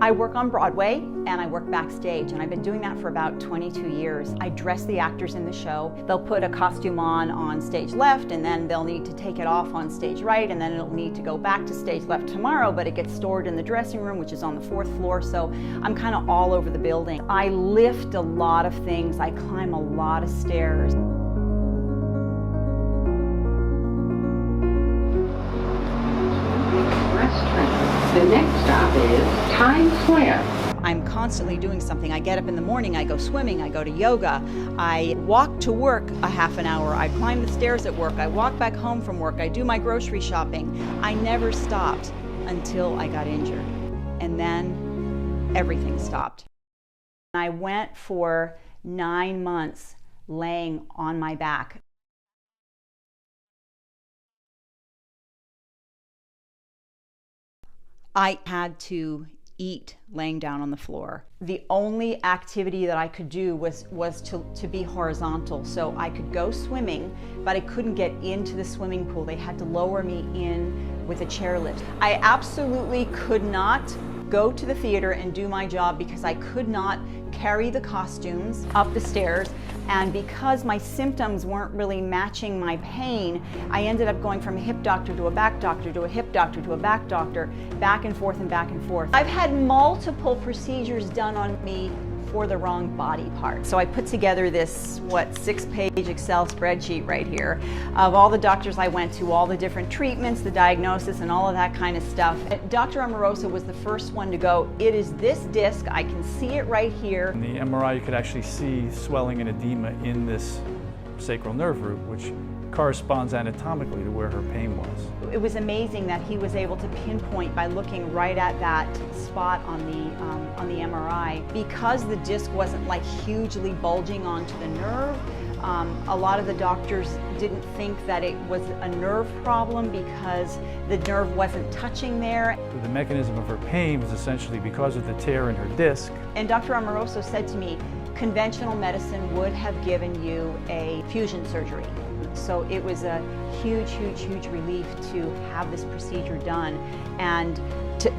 I work on Broadway and I work backstage, and I've been doing that for about 22 years. I dress the actors in the show. They'll put a costume on stage left, and then they'll need to take it off on stage right, and then it'll need to go back to stage left tomorrow, but it gets stored in the dressing room, which is on the 4th floor, so I'm kind of all over the building. I lift a lot of things. I climb a lot of stairs. The next stop is Times Square. I'm constantly doing something. I get up in the morning, I go swimming, I go to yoga, I walk to work a half an hour, I climb the stairs at work, I walk back home from work, I do my grocery shopping. I never stopped until I got injured. And then everything stopped. I went for 9 months laying on my back. I had to eat laying down on the floor. The only activity that I could do was to be horizontal. So I could go swimming, but I couldn't get into the swimming pool. They had to lower me in with a chairlift. I absolutely could not go to the theater and do my job because I could not carry the costumes up the stairs, and because my symptoms weren't really matching my pain, I ended up going from a hip doctor to a back doctor to a hip doctor to a back doctor, back and forth and back and forth. I've had multiple procedures done on me for the wrong body part. So I put together this, 6-page Excel spreadsheet right here of all the doctors I went to, all the different treatments, the diagnosis, and all of that kind of stuff. Dr. Amoroso was the first one to go, it is this disc, I can see it right here. In the MRI, you could actually see swelling and edema in this sacral nerve root, which corresponds anatomically to where her pain was. It was amazing that he was able to pinpoint by looking right at that spot on the MRI. Because the disc wasn't like hugely bulging onto the nerve, a lot of the doctors didn't think that it was a nerve problem because the nerve wasn't touching there. The mechanism of her pain was essentially because of the tear in her disc. And Dr. Amoroso said to me, conventional medicine would have given you a fusion surgery. So it was a huge, huge, huge relief to have this procedure done and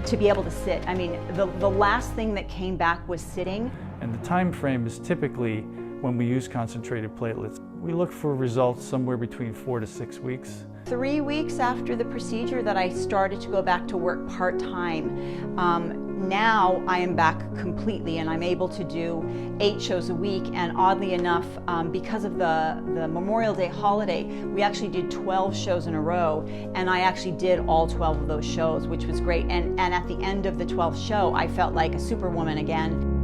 to be able to sit. I mean, the last thing that came back was sitting. And the time frame is typically, when we use concentrated platelets, we look for results somewhere between 4 to 6 weeks. 3 weeks after the procedure that I started to go back to work part-time. Now I am back completely, and I'm able to do 8 shows a week, and oddly enough, because of the Memorial Day holiday, we actually did 12 shows in a row, and I actually did all 12 of those shows, which was great. And at the end of the 12th show, I felt like a superwoman again.